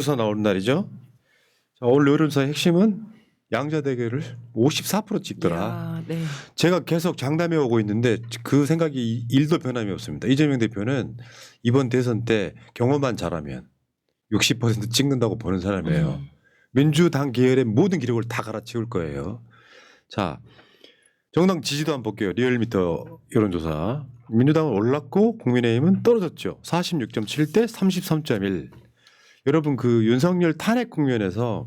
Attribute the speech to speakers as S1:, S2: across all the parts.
S1: 조사 나오는 날이죠. 자, 오늘 여론조사의 핵심은 양자 대결을 54% 찍더라.
S2: 야, 네.
S1: 제가 계속 장담해 오고 있는데 그 생각이 일도 변함이 없습니다. 이재명 대표는 이번 대선 때 경험만 잘하면 60% 찍는다고 보는 사람이에요. 민주당 계열의 모든 기록을 다 갈아치울 거예요. 자, 정당 지지도 한번 볼게요. 리얼미터 여론조사. 민주당은 올랐고 국민의힘은 떨어졌죠. 46.7대 33.1. 여러분 그 윤석열 탄핵 국면에서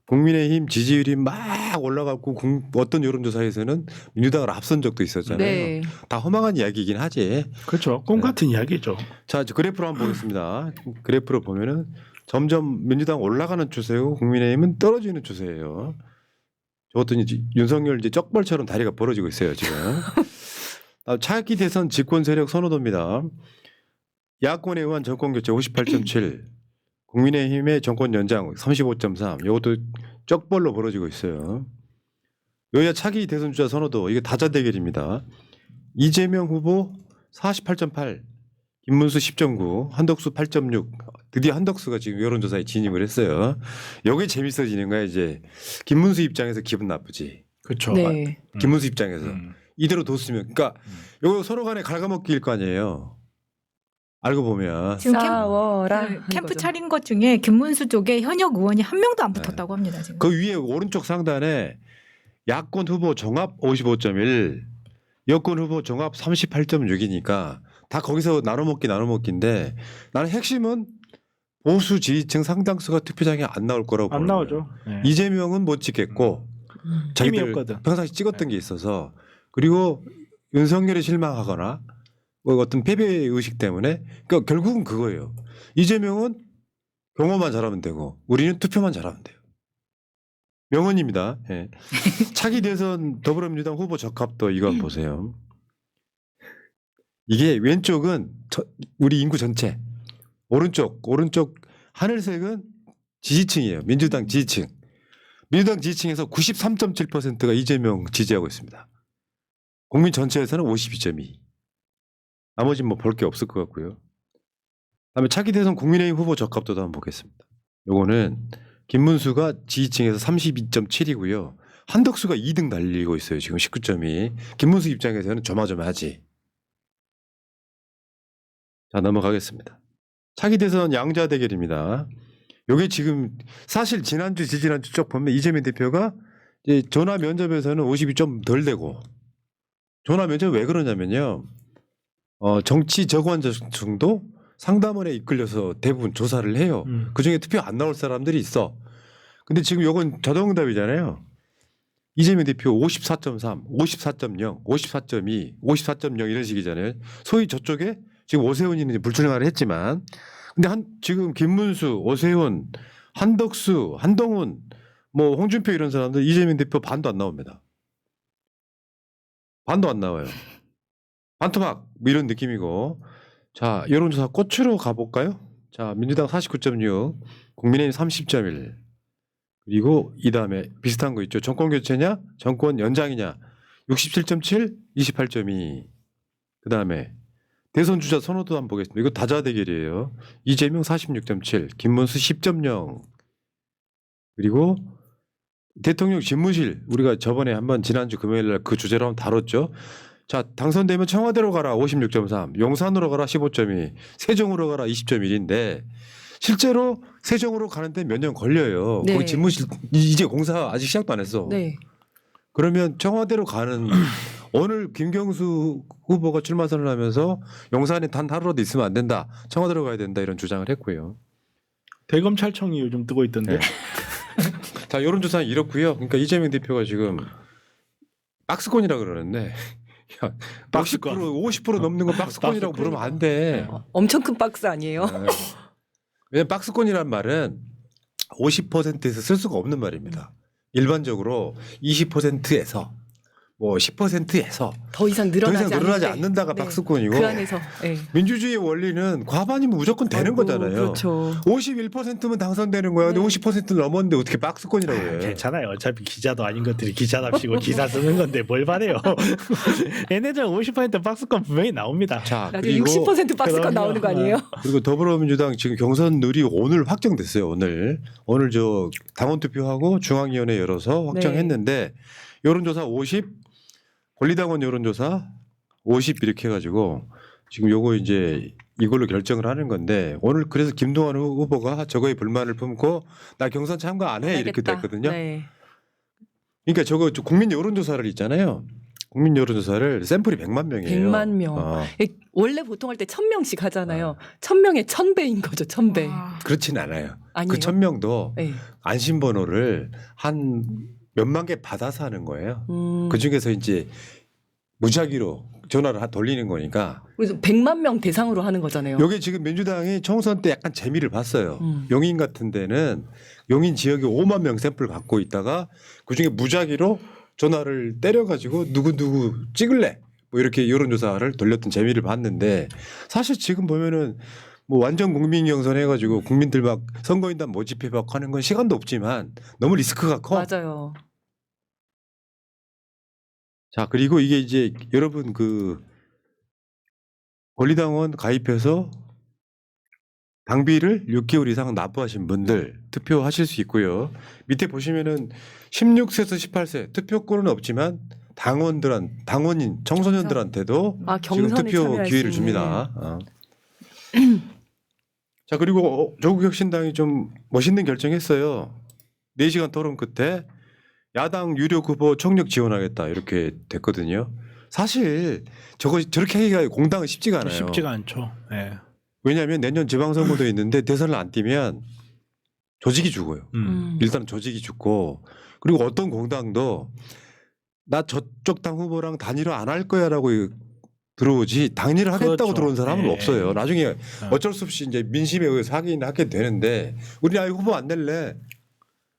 S1: 국민의힘 지지율이 막 올라가고 어떤 여론조사에서는 민주당을 앞선 적도 있었잖아요.
S2: 네.
S1: 다 허망한 이야기이긴 하지.
S3: 그렇죠. 꿈 같은 이야기죠.
S1: 자, 그래프로 한번 보겠습니다. 그래프로 보면은 점점 민주당 올라가는 추세고 국민의힘은 떨어지는 추세예요. 저것도 이제 윤석열 이제 쩍벌처럼 다리가 벌어지고 있어요 지금. 차기 대선 집권 세력 선호도입니다. 야권에 의한 정권 교체 58.7, 국민의힘의 정권 연장 35.3. 이것도 쩍벌로 벌어지고 있어요. 여야 차기 대선 주자 선호도 이게 다자 대결입니다. 이재명 후보 48.8, 김문수 10.9, 한덕수 8.6. 드디어 한덕수가 지금 여론조사에 진입을 했어요. 여기 재밌어지는 거야 이제. 김문수 입장에서 기분 나쁘지.
S3: 그렇죠.
S2: 네.
S1: 김문수 입장에서 이대로 뒀으면, 그러니까 이거 서로 간에 갉아먹기일 거 아니에요. 알고 보면.
S4: 지금
S2: 싸워라
S4: 캠프,
S2: 하는
S4: 캠프
S2: 거죠.
S4: 차린 것 중에 김문수 쪽에 현역 의원이 한 명도 안 붙었다고 합니다. 지금.
S1: 그 위에 오른쪽 상단에 야권 후보 종합 55.1, 여권 후보 종합 38.6이니까 다 거기서 나눠먹기인데 나는 핵심은 보수 지지층 상당수가 투표장에 안 나올 거라고
S3: 안
S1: 보는
S3: 나오죠.
S1: 거예요.
S3: 네.
S1: 이재명은 못 찍겠고 자기들
S3: 힘이었거든.
S1: 평상시 찍었던 게 있어서, 그리고 윤석열에 실망하거나 뭐 어떤 패배 의식 때문에, 그러니까 결국은 그거예요. 이재명은 경호만 잘하면 되고 우리는 투표만 잘하면 돼요. 명언입니다. 예. 차기 대선 더불어민주당 후보 적합도 이거 한번 보세요. 이게 왼쪽은 우리 인구 전체, 오른쪽 하늘색은 지지층이에요. 민주당 지지층. 민주당 지지층에서 93.7%가 이재명 지지하고 있습니다. 국민 전체에서는 52.2. 나머지는 뭐 볼 게 없을 것 같고요. 그다음에 차기 대선 국민의힘 후보 적합도도 한번 보겠습니다. 요거는 김문수가 지지층에서 32.7이고요. 한덕수가 2등 달리고 있어요. 지금 19.2. 김문수 입장에서는 조마조마하지. 자, 넘어가겠습니다. 차기 대선 양자 대결입니다. 요게 지금 사실 지난주 지지난주 쭉 보면 이재명 대표가 이제 전화 면접에서는 50이 좀 덜 되고, 전화 면접 왜 그러냐면요. 정치 적원층도 상담원에 이끌려서 대부분 조사를 해요. 그중에 투표 안 나올 사람들이 있어. 근데 지금 요건 자동응답이잖아요. 이재명 대표 54.3, 54.0, 54.2, 54.0 이런 식이잖아요. 소위 저쪽에 지금 오세훈이는 불출마를 했지만, 근데 지금 김문수, 오세훈, 한덕수, 한동훈, 뭐 홍준표 이런 사람들 이재명 대표 반도 안 나옵니다. 반도 안 나와요. 반토막 뭐 이런 느낌이고. 자, 여론조사 꽃으로 가볼까요? 자, 민주당 49.6, 국민의힘 30.1. 그리고 이 다음에 비슷한 거 있죠. 정권 교체냐, 정권 연장이냐. 67.7, 28.2. 그 다음에 대선 주자 선호도 한번 보겠습니다. 이거 다자 대결이에요. 이재명 46.7, 김문수 10.0. 그리고 대통령 집무실, 우리가 저번에 한번 지난주 금요일 날 그 주제로 한번 다뤘죠. 자, 당선되면 청와대로 가라 56.3, 용산으로 가라 15.2, 세종으로 가라 20.1인데 실제로 세종으로 가는데 몇 년 걸려요.
S2: 네.
S1: 거기 집무실 이제 공사 아직 시작도 안 했어.
S2: 네.
S1: 그러면 청와대로 가는 오늘 김경수 후보가 출마 선언하면서 용산에 단 하루라도 있으면 안 된다. 청와대로 가야 된다 이런 주장을 했고요.
S3: 대검찰청이 요즘 뜨고 있던데.
S1: 네. 자, 여론조사는 이렇고요. 그러니까 이재명 대표가 지금 박스권이라 그러는데 야,
S3: 박스권.
S1: 50% 넘는 거 박스권이라고 부르면 안 돼.
S2: 엄청 큰 박스 아니에요?
S1: 네. 왜냐면 박스권이란 말은 50%에서 쓸 수가 없는 말입니다. 일반적으로 20%에서 뭐 10%에서
S2: 더 이상
S1: 더
S2: 늘어나지,
S1: 이상 늘어나지
S2: 않는데.
S1: 않는다가
S2: 네.
S1: 박스권이고
S2: 그 안에서. 네.
S1: 민주주의 원리는 과반이면 무조건 되는
S2: 아이고,
S1: 거잖아요.
S2: 그렇죠.
S1: 51%면 당선되는 거야. 근데
S2: 네.
S1: 50% 넘었는데 어떻게 박스권이라고 해?
S3: 괜찮아요. 어차피 기자도 아닌 것들이 기자답시고 기사 쓰는 건데 뭘 바래요. 얘네들 50% 박스권 분명히 나옵니다.
S1: 자,
S2: 나중에
S1: 그리고
S2: 60% 박스권
S3: 그럼요.
S2: 나오는 거 아니에요?
S1: 그리고 더불어민주당 지금 경선룰이 오늘 확정됐어요. 오늘 저 당원 투표하고 중앙위원회 열어서 확정했는데 여론조사 50, 권리당원 여론조사 50 이렇게 해가지고 지금 요거 이제 이걸로 결정을 하는 건데 오늘 그래서 김동완 후보가 저거에 불만을 품고 나 경선 참가 안 해 이렇게
S2: 알겠다.
S1: 됐거든요.
S2: 네.
S1: 그러니까 저거 국민 여론조사를 있잖아요. 국민 여론조사를 샘플이 100만 명이에요.
S2: 100만 명. 원래 보통 할 때 1000명씩 하잖아요. 1000명의 1000배인 거죠. 1000배.
S4: 아,
S1: 그렇진 않아요.
S2: 아니에요.
S1: 그 1000명도
S2: 네.
S1: 안심번호를 한 몇만 개 받아서 하는 거예요.
S2: 음.
S1: 그 중에서 이제 무작위로 전화를 돌리는 거니까.
S2: 그래서 100만 명 대상으로 하는 거잖아요.
S1: 요게 지금 민주당이 총선 때 약간 재미를 봤어요.
S2: 음.
S1: 용인 같은 데는 용인 지역에 5만 명 샘플 갖고 있다가 그중에 무작위로 전화를 때려가지고 누구 찍을래? 뭐 이렇게 여론조사를 돌렸던 재미를 봤는데 사실 지금 보면은 뭐 완전 국민 경선 해가지고 국민들 막 선거인단 모집해 막 하는 건 시간도 없지만 너무 리스크가 커.
S2: 맞아요.
S1: 자, 그리고 이게 이제 여러분 그 권리당원 가입해서 당비를 6개월 이상 납부하신 분들 투표하실 수 있고요. 밑에 보시면은 16세에서 18세 투표권은 없지만 당원인 청소년들한테도
S2: 아,
S1: 지금
S2: 경선에
S1: 투표
S2: 참여할
S1: 기회를
S2: 수
S1: 줍니다. 자, 그리고 조국혁신당이 좀 멋있는 결정했어요. 4시간 토론 끝에 야당 유력 후보 총력 지원하겠다 이렇게 됐거든요. 사실 저렇게 하기가 공당은 쉽지가 않아요.
S3: 쉽지가 않죠. 예.
S1: 왜냐하면 내년 지방선거도 있는데 대선을 안 뛰면 조직이 죽어요. 일단 조직이 죽고 그리고 어떤 공당도 나 저쪽 당 후보랑 단일화 안 할 거야라고 들어오지 단일화 하겠다고
S3: 그렇죠.
S1: 들어온 사람은
S3: 네.
S1: 없어요. 나중에 어쩔 수 없이 이제 민심에 의해서 하긴 하게 되는데 우리 아예 후보 안 낼래.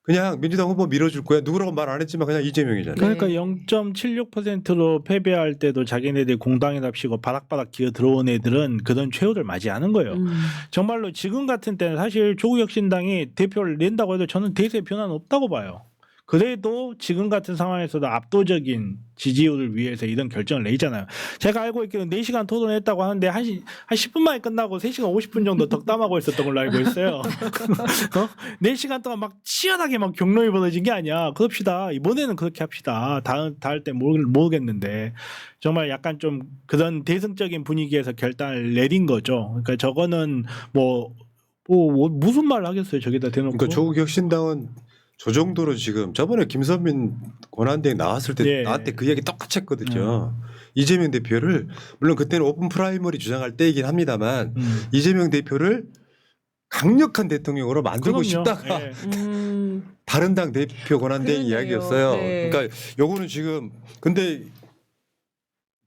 S1: 그냥 민주당 후보 밀어줄 거야. 누구라고 말 안 했지만 그냥 이재명이잖아요.
S3: 그러니까 0.76%로 패배할 때도 자기네들 공당이답시고 바닥바닥 기어 들어온 애들은 그런 최후를 맞이하는 거예요. 정말로 지금 같은 때는 사실 조국혁신당이 대표를 낸다고 해도 저는 대세에 변화는 없다고 봐요. 그래도 지금 같은 상황에서도 압도적인 지지율을 위해서 이런 결정을 내잖아요. 제가 알고 있기로는 4시간 토론했다고 하는데 한 10분 만에 끝나고 3시간 50분 정도 덕담하고 있었던 걸로 알고 있어요. 4시간 동안 막 치열하게 막 격론이 벌어진 게 아니야. 그럽시다. 이번에는 그렇게 합시다. 다을 때 모르겠는데 정말 약간 좀 그런 대승적인 분위기에서 결단을 내린 거죠. 그러니까 저거는 뭐 무슨 말을 하겠어요. 저기다 대놓고.
S1: 그러니까 조국혁신당은 저 정도로 지금 저번에 김선민 권한대행 나왔을 때
S3: 예.
S1: 나한테 그 얘기 똑같이 했거든요. 이재명 대표를 물론 그때는 오픈 프라이머리 주장할 때이긴 합니다만 이재명 대표를 강력한 대통령으로 만들고
S3: 그럼요.
S1: 싶다가
S3: 예.
S1: 다른 당 대표 권한대행
S2: 그러네요.
S1: 이야기였어요.
S2: 네.
S1: 그러니까 요거는 지금 근데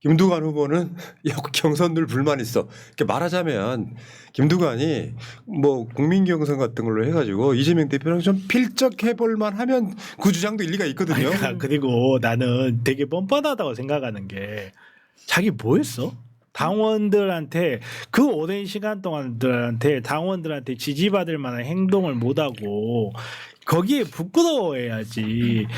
S1: 김두관 후보는 야, 경선들 불만 있어. 이렇게 말하자면 김두관이 뭐 국민 경선 같은 걸로 해가지고 이재명 대표랑 좀 필적해볼 만하면 그 주장도 일리가 있거든요.
S3: 그러니까 그리고 나는 되게 뻔뻔하다고 생각하는 게 자기 뭐했어? 당원들한테 그 오랜 시간 동안들한테 당원들한테 지지받을 만한 행동을 못하고 거기에 부끄러워해야지.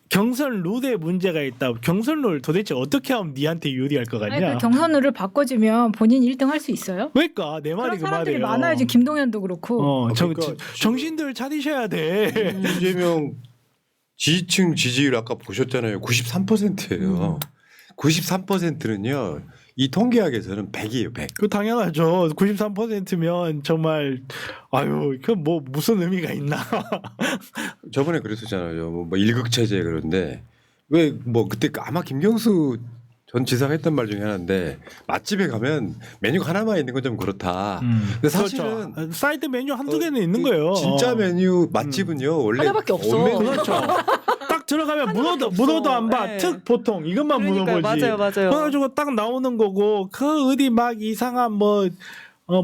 S3: 경선 룰에 문제가 있다. 경선 룰 도대체 어떻게 하면 니한테 유리할 것
S4: 아니,
S3: 같냐?
S4: 그 경선을 바꿔주면 본인 1등 할 수 있어요?
S3: 그러니까 내 말이
S4: 그런
S3: 그
S4: 사람들이
S3: 말이에요.
S4: 많아요. 지금 김동연도 그렇고.
S1: 그러니까
S3: 정신들 차리셔야 돼.
S1: 이재명 지지층 지지율 아까 보셨잖아요. 93%예요. 93%는요. 이 통계학에서는 100이에요. 100.
S3: 그 당연하죠. 93%면 정말 아유 그 뭐 무슨 의미가 있나?
S1: 저번에 그랬었잖아요. 뭐 일극체제 그런데 왜 뭐 그때 아마 김경수 전 지사가 했던 말 중에 하나인데 맛집에 가면 메뉴가 하나만 있는 건 좀 그렇다. 근데 사실은
S3: 그렇죠. 사이드 메뉴 한두 개는 있는
S1: 그
S3: 거예요.
S1: 진짜 메뉴 맛집은요. 원래
S2: 하나밖에 없어.
S1: 원래
S3: 그렇죠. 딱 들어가면 문어도 안 봐.
S2: 네.
S3: 특 보통 이것만
S2: 그러니까요.
S3: 물어보지.
S2: 맞아요.
S3: 그래가지고 딱 나오는 거고 그 어디 막 이상한 뭐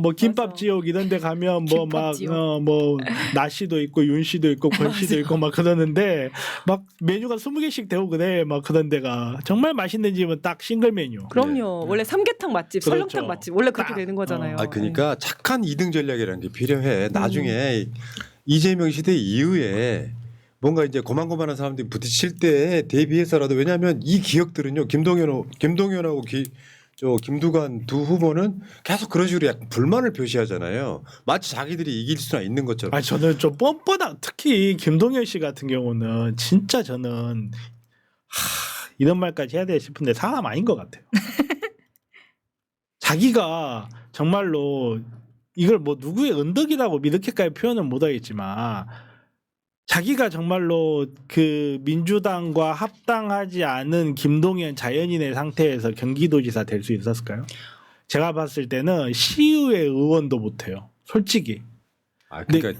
S3: 뭐 김밥
S2: 맞아.
S3: 지옥 이런 데 가면 뭐
S4: 김밥
S3: 막
S4: 지옥.
S3: 뭐 나씨도 있고 윤씨도 있고 권씨도 있고 막 그러는데 막 메뉴가 20개씩 되고 그래. 막 그런 데가 정말 맛있는 집은 딱 싱글 메뉴.
S2: 그럼요. 원래 삼계탕 맛집,
S3: 그렇죠.
S2: 설렁탕 맛집 원래 그렇게
S3: 딱.
S2: 되는 거잖아요.
S1: 아 그러니까 착한 2등 전략이라는 게 필요해. 나중에
S2: 음.
S1: 이재명 시대 이후에 뭔가 이제 고만고만한 사람들이 부딪힐 때 대비해서라도 왜냐하면 이 기억들은요 김동연하고 김두관 두 후보는 계속 그런 식으로 약간 불만을 표시하잖아요. 마치 자기들이 이길 수나 있는 것처럼.
S3: 아 저는 좀 뻔뻔한 특히 김동연 씨 같은 경우는 진짜 저는 이런 말까지 해야 돼 싶은데 사람 아닌 것 같아요. 자기가 정말로 이걸 뭐 누구의 은덕이라고 이렇게까지 표현은 못하겠지만 자기가 정말로 그 민주당과 합당하지 않은 김동연 자연인의 상태에서 경기도지사 될 수 있었을까요? 제가 봤을 때는 시의회 의원도 못해요. 솔직히.
S1: 아 그러니까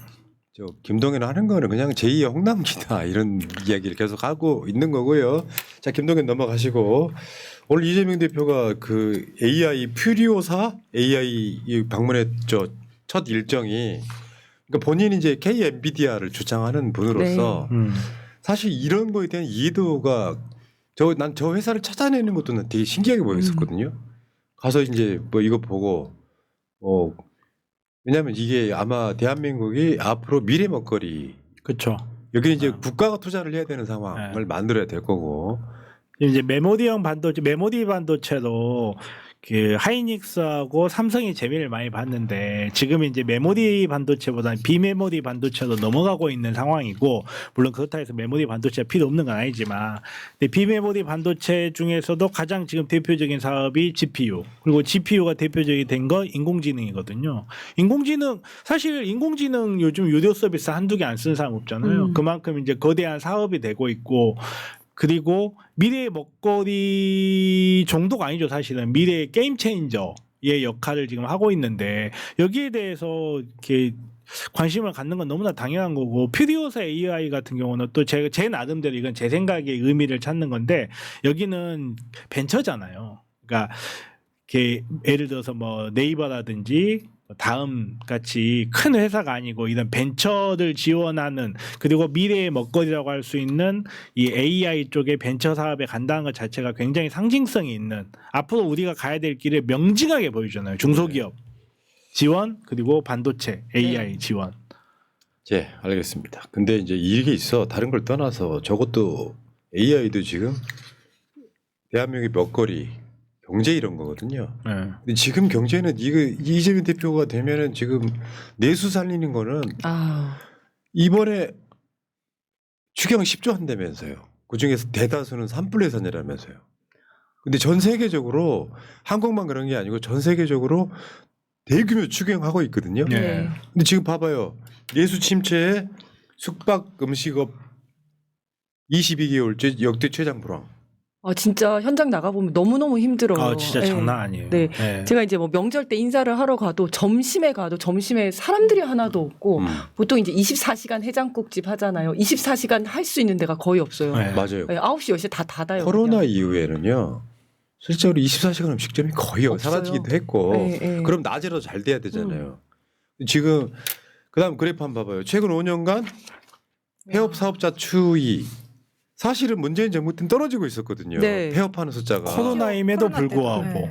S1: 저 김동연 하는 거는 그냥 제2의 홍남기다 이런 이야기를 계속 하고 있는 거고요. 자 김동연 넘어가시고 오늘 이재명 대표가 그 AI 퓨리오사 AI 방문했죠. 첫 일정이 그러니까 본인이 이제 K 엔비디아를 주장하는 분으로서 사실 이런 거에 대한 이해도가 난 저 회사를 찾아내는 것도 난 되게 신기하게 보였었거든요. 가서 이제 뭐 이거 보고 왜냐하면 이게 아마 대한민국이 앞으로 미래 먹거리
S3: 그렇죠.
S1: 여기는 이제 국가가 투자를 해야 되는 상황을
S3: 네.
S1: 만들어야 될 거고
S3: 이제 메모리형 반도체, 메모리 반도체도 그 하이닉스하고 삼성이 재미를 많이 봤는데 지금 이제 메모리 반도체보다는 비메모리 반도체로 넘어가고 있는 상황이고 물론 그렇다 해서 메모리 반도체가 필요 없는 건 아니지만 근데 비메모리 반도체 중에서도 가장 지금 대표적인 사업이 GPU 그리고 GPU가 대표적이 된 건 인공지능이거든요. 사실 인공지능 요즘 유료 서비스 한두 개 안 쓰는 사람 없잖아요. 그만큼 이제 거대한 사업이 되고 있고 그리고 미래의 먹거리 정도가 아니죠. 사실은 미래의 게임 체인저의 역할을 지금 하고 있는데 여기에 대해서 이렇게 관심을 갖는 건 너무나 당연한 거고 퓨리오사 AI 같은 경우는 또 제 나름대로 이건 제 생각의 의미를 찾는 건데 여기는 벤처잖아요. 그러니까 이렇게 예를 들어서 뭐 네이버라든지 다음 같이 큰 회사가 아니고 이런 벤처를 지원하는 그리고 미래의 먹거리라고 할 수 있는 이 AI 쪽의 벤처 사업에 간다는 것 자체가 굉장히 상징성이 있는 앞으로 우리가 가야 될 길을 명징하게 보여주잖아요. 중소기업 지원 그리고 반도체 AI 지원.
S1: 예, 알겠습니다. 근데 이제 이게 있어 다른 걸 떠나서 저것도 AI도 지금 대한민국의 먹거리 경제 이런 거거든요.
S3: 네.
S1: 근데 지금 경제는 이거 이재명 대표가 되면은 지금 내수 살리는 거는 이번에 추경 10조 한다면서요. 그 중에서 대다수는 산불 예산이라면서요. 근데 전 세계적으로 한국만 그런 게 아니고 전 세계적으로 대규모 추경하고 있거든요.
S3: 네.
S1: 근데 지금 봐봐요. 내수 침체에 숙박 음식업 22개월째 역대 최장 불황.
S2: 진짜 현장 나가보면 너무너무 힘들어요.
S3: 아 진짜 장난 아니에요.
S2: 네.
S3: 네.
S2: 제가 이제 뭐 명절 때 인사를 하러 가도 점심에 사람들이 하나도 없고 보통 이제 24시간 해장국집 하잖아요. 24시간 할 수 있는 데가 거의 없어요.
S3: 네.
S1: 맞아요.
S2: 9시, 10시 다 닫아요.
S1: 코로나
S2: 그냥.
S1: 이후에는요. 실제로 24시간 음식점이 거의
S2: 없어요.
S1: 사라지기도 했고
S2: 네.
S1: 그럼 낮에라도 잘 돼야 되잖아요. 지금 그다음 그래프 한번 봐봐요. 최근 5년간 폐업 사업자 추이 사실은 문재인 정부 때는 떨어지고 있었거든요.
S2: 네.
S1: 폐업하는 숫자가
S3: 코로나임에도
S4: 코로나 때도,
S3: 불구하고
S4: 네.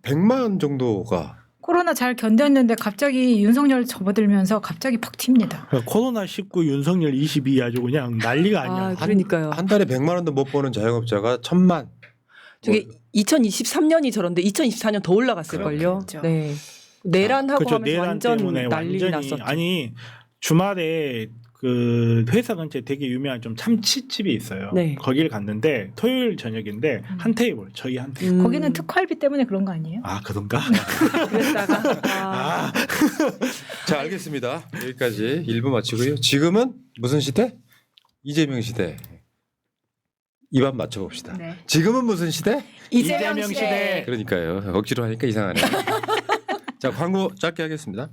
S1: 100만 정도가
S4: 코로나 잘 견뎠는데 갑자기 윤석열 접어들면서 갑자기 팍 튑니다.
S3: 코로나19 윤석열 22 아주 그냥 난리가 아니야.
S2: 그러니까요.
S1: 한 달에 100만 원도 못 버는 자영업자가 1000만.
S2: 저게 2023년이 저런데 2024년 더 올라갔을걸요.
S4: 그렇겠죠.
S2: 네. 내란하고
S3: 그렇죠.
S2: 하면서
S3: 내란
S2: 완전
S3: 때문에
S2: 난리
S3: 완전히
S2: 났었죠.
S3: 아니 주말에 그 회사 근처에 되게 유명한 좀 참치집이 있어요.
S2: 네.
S3: 거길 갔는데 토요일 저녁인데 한 테이블 저희 한 테이블.
S4: 거기는 특활비 때문에 그런 거 아니에요?
S3: 아 그런가?
S2: 그랬다가
S1: 자, 알겠습니다. 여기까지 1부 마치고요. 지금은 무슨 시대? 이재명 시대. 입안 맞춰 봅시다.
S4: 네.
S1: 지금은 무슨 시대?
S2: 이재명 시대.
S1: 그러니까요. 억지로 하니까 이상하네요. 자, 광고 짧게 하겠습니다.